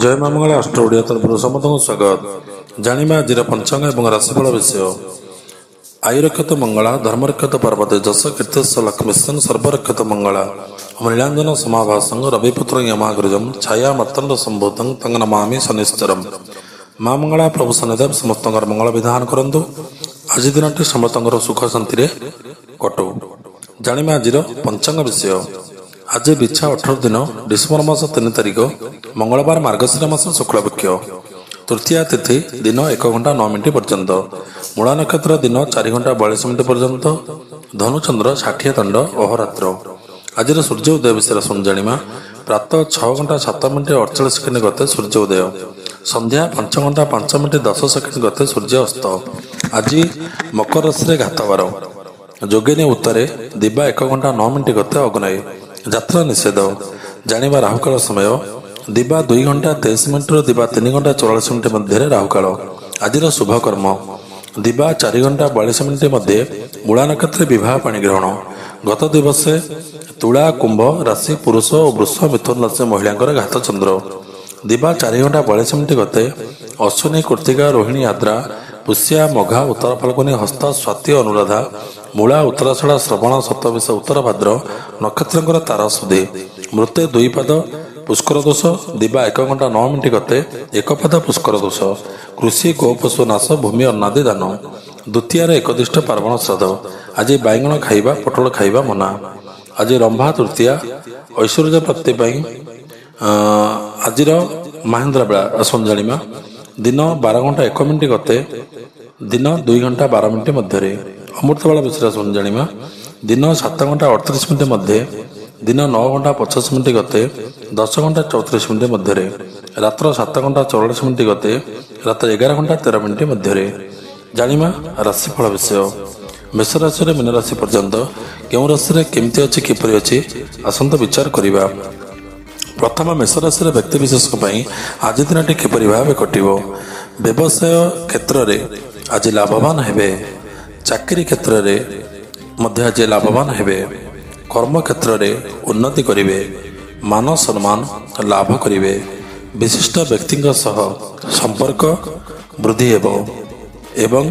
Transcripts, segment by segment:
ଜୟ ମା ମଙ୍ଗଳା ଅଷ୍ଟ ଓଡ଼ିଆ ତରଫରୁ ସମସ୍ତଙ୍କୁ ସ୍ୱାଗତ। ଜାଣିବା ଆଜିର ପଞ୍ଚାଙ୍ଗ ଏବଂ ରାଶିଫଳ ବିଷୟ। ଆୟୁରକ୍ଷତ ମଙ୍ଗଳା ଧର୍ମରକ୍ଷତ ପାର୍ବତୀ ଯଶ କୀର୍ତ୍ତିଶ ଲକ୍ଷ୍ମୀସନ୍ ସର୍ବରକ୍ଷତ ମଙ୍ଗଳା ମୃଳାଞ୍ଜନ ସମାଭାସଂ ରବିପୁତ୍ର ୟମାଗୃଜଂ ଛାୟା ମର୍ତ୍ତଣ୍ଡ ସମ୍ଭୂତଂ ତଙ୍ଗ ନମାମି ଶନିଶ୍ଚରମ୍। ମା ମଙ୍ଗଳା ପ୍ରଭୁ ଶନିଦେବ ସମସ୍ତଙ୍କର ମଙ୍ଗଳ ବିଧାନ କରନ୍ତୁ। ଆଜି ଦିନଟି ସମସ୍ତଙ୍କର ସୁଖ ଶାନ୍ତିରେ କଟୁ। ଜାଣିବା ଆଜିର ପଞ୍ଚାଙ୍ଗ ବିଷୟ। ଆଜି ବିଛା 18 ଦିନ ଡିସେମ୍ବର ମାସ 3 ତାରିଖ ମଙ୍ଗଳବାର ମାର୍ଗଶିର ମାସ ଶୁକ୍ଳପକ୍ଷ ତୃତୀୟା ତିଥି ଦିନ 1 ଘଣ୍ଟା 9 ମିନିଟ୍ ପର୍ଯ୍ୟନ୍ତ। ମୂଳା ନକ୍ଷତ୍ର ଦିନ 4 ଘଣ୍ଟା 42 ମିନିଟ୍ ପର୍ଯ୍ୟନ୍ତ। ଧନୁଚନ୍ଦ୍ର 60 ଦଣ୍ଡ ଅହରାତ୍ର। ଆଜିର ସୂର୍ଯ୍ୟ ଉଦୟ ବିଷୟରେ ଶୁଣି ଜାଣିବା। ପ୍ରାତଃ 6 ଘଣ୍ଟା 7 ମିନିଟ୍ 48 ସେକେଣ୍ଡ ଗତେ ସୂର୍ଯ୍ୟ ଉଦୟ। ସନ୍ଧ୍ୟା 5 ଘଣ୍ଟା 5 ମିନିଟ୍ 10 ସେକେଣ୍ଡ ଗତେ ସୂର୍ଯ୍ୟ ଅସ୍ତ। ଆଜି ମକର ରାଶିରେ ଘାତବାର। ଯୋଗିନୀ ଉତ୍ତରେ ଦିବା 1 ଘଣ୍ଟା 9 ମିନିଟ୍ ଗତେ ଅଗ୍ନାୟୀ। ଯାତ୍ରା ନିଷେଧ। ଜାଣିବା ରାହୁକାଳ ସମୟ ଦିବା 2 ଘଣ୍ଟା 23 ମିନିଟ୍ରୁ ଦିବା 3 ଘଣ୍ଟା 44 ମିନିଟ୍ ମଧ୍ୟରେ ରାହୁକାଳ। ଆଜିର ଶୁଭକର୍ମ ଦିବା 4 ଘଣ୍ଟା 42 ମିନିଟ୍ ମଧ୍ୟରେ ମୂଳା ନକ୍ଷତ୍ରରେ ବିବାହ ପାଣି ଗ୍ରହଣ। ଗତ ଦିବସେ ତୁଳା କୁମ୍ଭ ରାଶି ପୁରୁଷ ଓ ବୃଷ ମିଥୁନ ରାଶି ମହିଳାଙ୍କର ଘାତ ଚନ୍ଦ୍ର। ଦିବା 4 ଘଣ୍ଟା 42 ମିନିଟ୍ ଗତେ ଅଶ୍ୱିନୀ କୃତ୍ତିକା ରୋହିଣୀ ଆଦ୍ରା ପୁଷ୍ୟା ମଘା ଉତ୍ତର ଫାଲ୍ଗୁନୀ ହସ୍ତ ସ୍ୱାତି ଅନୁରାଧା ମୂଳା ଉତ୍ତରାଷାଢ଼ ଶ୍ରବଣ ଶତବିଶ ଉତ୍ତର ଭାଦ୍ର ନକ୍ଷତ୍ରଙ୍କର ତାର ସୁଧି। ମୃତ୍ୟୁ 2 ପାଦ ପୁଷ୍କର ଦୋଷ ଦିବା 1 ଘଣ୍ଟା 9 ମିନିଟ୍ ଗତେ 1 ପାଦ ପୁଷ୍କର ଦୋଷ। କୃଷି ଗୋପଶୁ ନାଶ ଭୂମି ଅନ୍ନାଦି ଦାନ। ଦ୍ୱିତୀୟାରେ ଏକଦିଷ୍ଟ ପାର୍ବଣ ଶ୍ରାଦ୍ଧ। ଆଜି ବାଇଗଣ ଖାଇବା ପୋଟଳ ଖାଇବା ମନା। ଆଜି ରମ୍ଭା ତୃତୀୟା ଐଶ୍ୱର୍ଯ୍ୟ ପ୍ରାପ୍ତି ପାଇଁ ଆଜିର ମହେନ୍ଦ୍ର ବେଳା ଆସନ ଜାଣିବା। ଦିନ 12 ଘଣ୍ଟା 1 ମିନିଟ୍ ଗତେ ଦିନ 2 ଘଣ୍ଟା 12 ମିନିଟ୍ ମଧ୍ୟରେ। ଅମୃତବେଳା ବିଷୟରେ ଶୁଣି ଜାଣିବା। ଦିନ 7 ଘଣ୍ଟା 38 ମିନିଟ୍ ମଧ୍ୟରେ ଦିନ 9 ଘଣ୍ଟା 50 ମିନିଟ୍ ଗତେ 10 ଘଣ୍ଟା 34 ମିନିଟ୍ ମଧ୍ୟରେ। ରାତ୍ର 7 ଘଣ୍ଟା 44 ମିନିଟ୍ ଗତେ ରାତ୍ର 11 ଘଣ୍ଟା 13 ମିନିଟ୍ ମଧ୍ୟରେ। ଜାଣିବା ରାଶିଫଳ ବିଷୟ। ମେଷ ରାଶିରେ ମୀନ ରାଶି ପର୍ଯ୍ୟନ୍ତ କେଉଁ ରାଶିରେ କେମିତି ଅଛି କିପରି ଅଛି ଆସନ୍ତୁ ବିଚାର କରିବା। ପ୍ରଥମ ମେଷ ରାଶିର ବ୍ୟକ୍ତିବିଶେଷଙ୍କ ପାଇଁ ଆଜି ଦିନଟି କିପରି ଭାବେ କଟିବ। ବ୍ୟବସାୟ କ୍ଷେତ୍ରରେ ଆଜି ଲାଭବାନ ହେବେ। ଚାକିରି କ୍ଷେତ୍ରରେ ମଧ୍ୟ ଆଜି ଲାଭବାନ ହେବେ। କର୍ମକ୍ଷେତ୍ରରେ ଉନ୍ନତି କରିବେ। ମାନ ସମ୍ମାନ ଲାଭ କରିବେ। ବିଶିଷ୍ଟ ବ୍ୟକ୍ତିଙ୍କ ସହ ସମ୍ପର୍କ ବୃଦ୍ଧି ହେବ ଏବଂ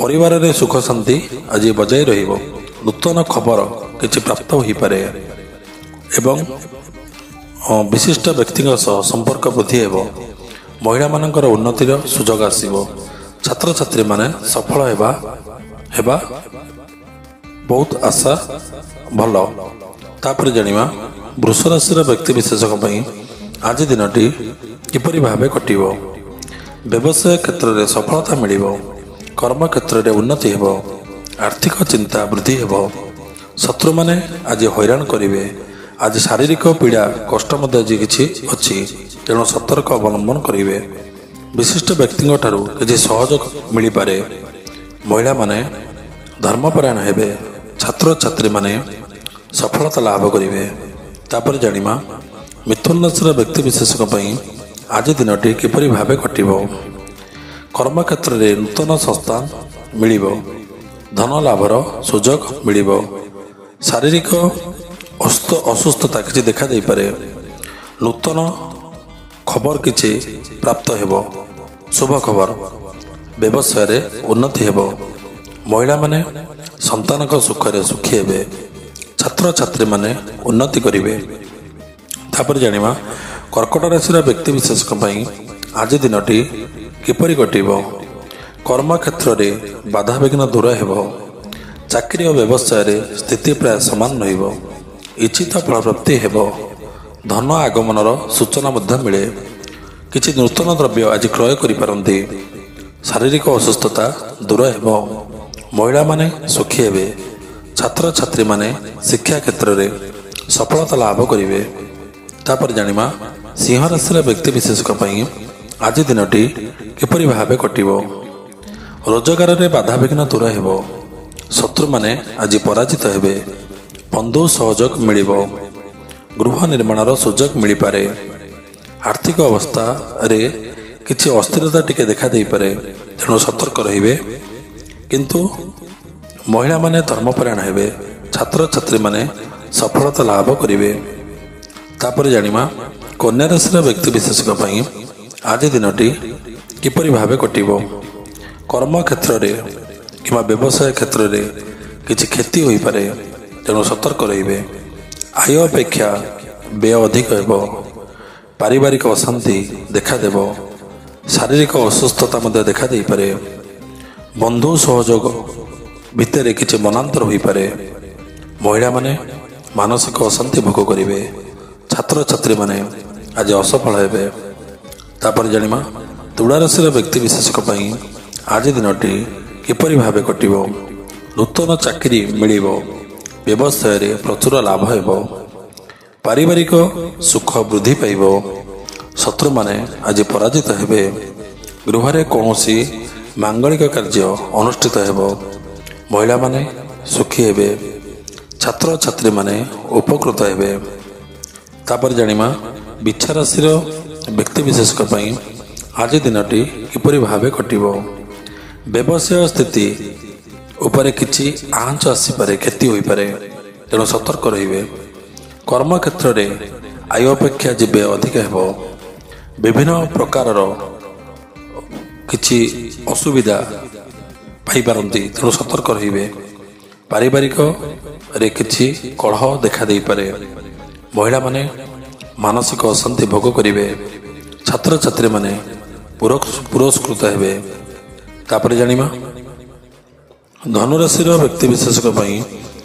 ପରିବାରରେ ସୁଖ ଶାନ୍ତି ଆଜି ବଜାୟ ରହିବ। ନୂତନ ଖବର କିଛି ପ୍ରାପ୍ତ ହୋଇପାରେ ଏବଂ ବିଶିଷ୍ଟ ବ୍ୟକ୍ତିଙ୍କ ସହ ସମ୍ପର୍କ ବୃଦ୍ଧି ହେବ। ମହିଳାମାନଙ୍କର ଉନ୍ନତିର ସୁଯୋଗ ଆସିବ। ଛାତ୍ରଛାତ୍ରୀମାନେ ସଫଳ ହେବା ବହୁତ ଆଶା ଭଲ। ତାପରେ ଜାଣିବା ବୃଷ ରାଶିର ବ୍ୟକ୍ତିବିଶେଷଙ୍କ ପାଇଁ ଆଜି ଦିନଟି କିପରି ଭାବେ କଟିବ। ବ୍ୟବସାୟ କ୍ଷେତ୍ରରେ ସଫଳତା ମିଳିବ। କର୍ମକ୍ଷେତ୍ରରେ ଉନ୍ନତି ହେବ। ଆର୍ଥିକ ଚିନ୍ତା ବୃଦ୍ଧି ହେବ। ଶତ୍ରୁମାନେ ଆଜି ହଇରାଣ କରିବେ। ଆଜି ଶାରୀରିକ ପୀଡ଼ା କଷ୍ଟ ମଧ୍ୟ ଆଜି କିଛି ଅଛି, ତେଣୁ ସତର୍କ ଅବଲମ୍ବନ କରିବେ। ବିଶିଷ୍ଟ ବ୍ୟକ୍ତିଙ୍କ ଠାରୁ କିଛି ସହଯୋଗ ମିଳିପାରେ। ମହିଳାମାନେ ଧର୍ମପରାୟଣ ହେବେ। ଛାତ୍ରଛାତ୍ରୀମାନେ ସଫଳତା ଲାଭ କରିବେ। ତାପରେ ଜାଣିବା ମିଥୁନ ରାଶିର ବ୍ୟକ୍ତିବିଶେଷଙ୍କ ପାଇଁ ଆଜି ଦିନଟି କିପରି ଭାବେ କଟିବ। କର୍ମକ୍ଷେତ୍ରରେ ନୂତନ ସଂସ୍ଥା ମିଳିବ। ଧନ ଲାଭର ସୁଯୋଗ ମିଳିବ। ଶାରୀରିକ ଅସୁସ୍ଥତା କିଛି ଦେଖାଯାଇପାରେ। ନୂତନ ଖବର କିଛି ପ୍ରାପ୍ତ ହେବ। ଶୁଭ ଖବର। ବ୍ୟବସାୟରେ ଉନ୍ନତି ହେବ। ମହିଳାମାନେ ସନ୍ତାନଙ୍କ ସୁଖରେ ସୁଖୀ ହେବେ। ଛାତ୍ରଛାତ୍ରୀମାନେ ଉନ୍ନତି କରିବେ। ତାପରେ ଜାଣିବା କର୍କଟ ରାଶିର ବ୍ୟକ୍ତିବିଶେଷଙ୍କ ପାଇଁ ଆଜି ଦିନଟି କିପରି କଟିବ। କର୍ମକ୍ଷେତ୍ରରେ ବାଧାବିଘ୍ନ ଦୂର ହେବ। ଚାକିରି ଓ ବ୍ୟବସାୟରେ ସ୍ଥିତି ପ୍ରାୟ ସମାନ ରହିବ। ଇଚ୍ଛିତ ଫଳପ୍ରାପ୍ତି ହେବ। ଧନ ଆଗମନର ସୂଚନା ମଧ୍ୟ ମିଳେ। କିଛି ନୂତନ ଦ୍ରବ୍ୟ ଆଜି କ୍ରୟ କରିପାରନ୍ତି। ଶାରୀରିକ ଅସୁସ୍ଥତା ଦୂର ହେବ। ମହିଳାମାନେ ସୁଖୀ ହେବେ। ଛାତ୍ରଛାତ୍ରୀମାନେ ଶିକ୍ଷା କ୍ଷେତ୍ରରେ ସଫଳତା ଲାଭ କରିବେ। ତାପରେ ଜାଣିବା ସିଂହ ରାଶିର ବ୍ୟକ୍ତିବିଶେଷଙ୍କ ପାଇଁ ଆଜି ଦିନଟି କିପରି ଭାବେ କଟିବ। ରୋଜଗାରରେ ବାଧାବିଘ୍ନ ଦୂର ହେବ। ଶତ୍ରୁମାନେ ଆଜି ପରାଜିତ ହେବେ। ବନ୍ଧୁ ସହଯୋଗ ମିଳିବ। ଗୃହ ନିର୍ମାଣର ସୁଯୋଗ ମିଳିପାରେ। ଆର୍ଥିକ ଅବସ୍ଥାରେ କିଛି ଅସ୍ଥିରତା ଟିକେ ଦେଖାଦେଇପାରେ, ତେଣୁ ସତର୍କ ରହିବେ। କିନ୍ତୁ ମହିଳାମାନେ ଧର୍ମପରାୟଣ ହେବେ। ଛାତ୍ରଛାତ୍ରୀମାନେ ସଫଳତା ଲାଭ କରିବେ। ତାପରେ ଜାଣିବା କନ୍ୟା ରାଶିର ବ୍ୟକ୍ତି ବିଶେଷଙ୍କ ପାଇଁ ଆଜି ଦିନଟି କିପରି ଭାବେ କଟିବ? କର୍ମ କ୍ଷେତ୍ରରେ କିମ୍ବା ବ୍ୟବସାୟ କ୍ଷେତ୍ରରେ କିଛି କ୍ଷତି ହୋଇପାରେ, ତେଣୁ ସତର୍କ ରହିବେ। ଆୟ ଅପେକ୍ଷା ବ୍ୟୟ ଅଧିକ ହେବ। ପାରିବାରିକ ଅଶାନ୍ତି ଦେଖାଦେବ। ଶାରୀରିକ ଅସୁସ୍ଥତା ମଧ୍ୟ ଦେଖାଦେଇପାରେ। ବନ୍ଧୁ ସହଯୋଗ ଭିତରେ କିଛି ମନାନ୍ତର ହୋଇପାରେ। ମହିଳାମାନେ ମାନସିକ ଅଶାନ୍ତି ଭୋଗ କରିବେ। ଛାତ୍ରଛାତ୍ରୀମାନେ ଆଜି ଅସଫଳ ହେବେ। ତାପରେ ଜାଣିବା ତୁଳା ରାଶିର ବ୍ୟକ୍ତି ବିଶେଷଙ୍କ ପାଇଁ ଆଜି ଦିନଟି କିପରି ଭାବେ କଟିବ? ନୂତନ ଚାକିରି ମିଳିବ। ବ୍ୟବସାୟରେ ପ୍ରଚୁର ଲାଭ ହେବ। ପାରିବାରିକ ସୁଖ ବୃଦ୍ଧି ପାଇବ। ଶତ୍ରୁମାନେ ଆଜି ପରାଜିତ ହେବେ। ଗୃହରେ କୌଣସି ମାଙ୍ଗଳିକ କାର୍ଯ୍ୟ ଅନୁଷ୍ଠିତ ହେବ। ମହିଳାମାନେ ସୁଖୀ ହେବେ। ଛାତ୍ରଛାତ୍ରୀମାନେ ଉପକୃତ ହେବେ। ତାପରେ ଜାଣିବା ବିଛା ରାଶିର ବ୍ୟକ୍ତି ବିଶେଷଙ୍କ ପାଇଁ ଆଜି ଦିନଟି କିପରି ଭାବେ କଟିବ? ବ୍ୟବସାୟ ସ୍ଥିତି ଉପରେ କିଛି ଆଞ୍ଚ ଆସିପାରେ, କ୍ଷତି ହୋଇପାରେ, ତେଣୁ ସତର୍କ ରହିବେ। କର୍ମକ୍ଷେତ୍ରରେ ଆୟ ଅପେକ୍ଷା ବ୍ୟୟ ଅଧିକ ହେବ। ବିଭିନ୍ନ ପ୍ରକାରର କିଛି ଅସୁବିଧା ପାଇପାରନ୍ତି, ତେଣୁ ସତର୍କ ରହିବେ। ପାରିବାରିକରେ କିଛି କଳହ ଦେଖାଦେଇପାରେ। ମହିଳାମାନେ ମାନସିକ ଅଶାନ୍ତି ଭୋଗ କରିବେ। ଛାତ୍ରଛାତ୍ରୀମାନେ ପୁରସ୍କୃତ ହେବେ। ତାପରେ ଜାଣିବା ଧନୁରାଶିର ବ୍ୟକ୍ତି ବିଶେଷଙ୍କ ପାଇଁ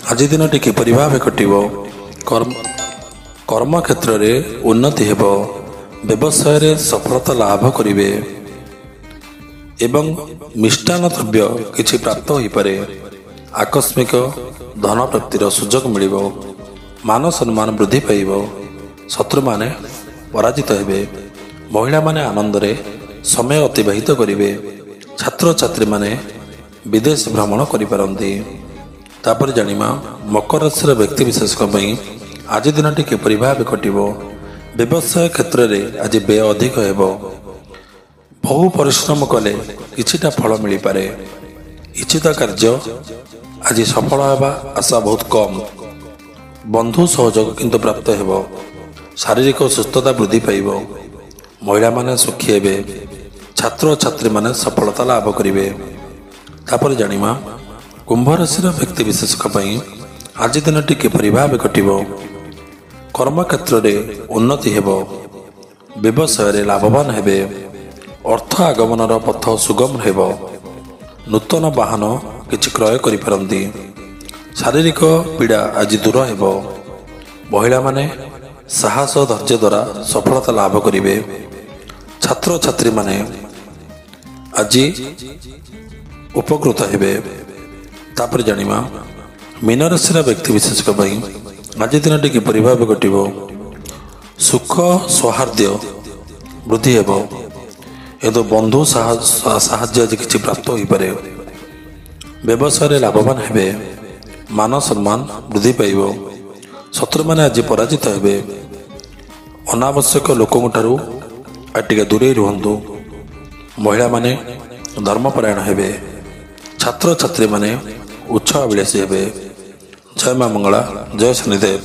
ଆଜି ଦିନଟି କିପରି ଭାବେ କଟିବ? କର୍ମକ୍ଷେତ୍ରରେ ଉନ୍ନତି ହେବ। ବ୍ୟବସାୟରେ ସଫଳତା ଲାଭ କରିବେ ଏବଂ ମିଷ୍ଟାନ୍ନ ଦ୍ରବ୍ୟ କିଛି ପ୍ରାପ୍ତ ହୋଇପାରେ। ଆକସ୍ମିକ ଧନ ପ୍ରାପ୍ତିର ସୁଯୋଗ ମିଳିବ। ମାନ ସମ୍ମାନ ବୃଦ୍ଧି ପାଇବ। ଶତ୍ରୁମାନେ ପରାଜିତ ହେବେ। ମହିଳାମାନେ ଆନନ୍ଦରେ ସମୟ ଅତିବାହିତ କରିବେ। ଛାତ୍ରଛାତ୍ରୀମାନେ ବିଦେଶ ଭ୍ରମଣ କରିପାରନ୍ତି। ତାପରେ ଜାଣିବା ମକର ରାଶିର ବ୍ୟକ୍ତି ବିଶେଷଙ୍କ ପାଇଁ ଆଜି ଦିନଟି କିପରି ଭାବେ କଟିବ? ବ୍ୟବସାୟ କ୍ଷେତ୍ରରେ ଆଜି ବ୍ୟୟ ଅଧିକ ହେବ। ବହୁ ପରିଶ୍ରମ କଲେ କିଛିଟା ଫଳ ମିଳିପାରେ। ଇଚ୍ଛିତ କାର୍ଯ୍ୟ ଆଜି ସଫଳ ହେବା ଆଶା ବହୁତ କମ୍। ବନ୍ଧୁ ସହଯୋଗ କିନ୍ତୁ ପ୍ରାପ୍ତ ହେବ। ଶାରୀରିକ ସୁସ୍ଥତା ବୃଦ୍ଧି ପାଇବ। ମହିଳାମାନେ ସୁଖୀ ହେବେ। ଛାତ୍ରଛାତ୍ରୀମାନେ ସଫଳତା ଲାଭ କରିବେ। ତାପରେ ଜାଣିବା କୁମ୍ଭ ରାଶିର ବ୍ୟକ୍ତି ବିଶେଷଙ୍କ ପାଇଁ ଆଜି ଦିନଟି କିପରି ଭାବେ କଟିବ? କର୍ମକ୍ଷେତ୍ରରେ ଉନ୍ନତି ହେବ। ବ୍ୟବସାୟରେ ଲାଭବାନ ହେବେ। ଅର୍ଥ ଆଗମନର ପଥ ସୁଗମ ହେବ। ନୂତନ ବାହନ କିଛି କ୍ରୟ କରିପାରନ୍ତି। ଶାରୀରିକ ପୀଡ଼ା ଆଜି ଦୂର ହେବ। ମହିଳାମାନେ ସାହସ ଧୈର୍ଯ୍ୟ ଦ୍ୱାରା ସଫଳତା ଲାଭ କରିବେ। ଛାତ୍ରଛାତ୍ରୀମାନେ ଆଜି ଉପକୃତ ହେବେ। ତାପରେ ଜାଣିବା ମୀନ ରାଶିର ବ୍ୟକ୍ତି ବିଶେଷଙ୍କ ପାଇଁ ଆଜି ଦିନଟି କିପରି ଭାବେ କଟିବ? ସୁଖ ସୌହାର୍ଦ୍ଦ୍ୟ ବୃଦ୍ଧି ହେବ। କିନ୍ତୁ ବନ୍ଧୁ ସାହାଯ୍ୟ ଆଜି କିଛି ପ୍ରାପ୍ତ ହୋଇପାରେ। ବ୍ୟବସାୟରେ ଲାଭବାନ ହେବେ। ମାନ ସମ୍ମାନ ବୃଦ୍ଧି ପାଇବ। ଶତ୍ରୁମାନେ ଆଜି ପରାଜିତ ହେବେ। ଅନାବଶ୍ୟକ ଲୋକଙ୍କ ଠାରୁ ଟିକେ ଦୂରେଇ ରୁହନ୍ତୁ। ମହିଳାମାନେ ଧର୍ମପରାୟଣ ହେବେ। ଛାତ୍ରଛାତ୍ରୀମାନେ ଉତ୍ସାହ ବିଳାସୀ ହେବେ। ଜୟ ମା ମଙ୍ଗଳା, ଜୟ ଶନିଦେବ।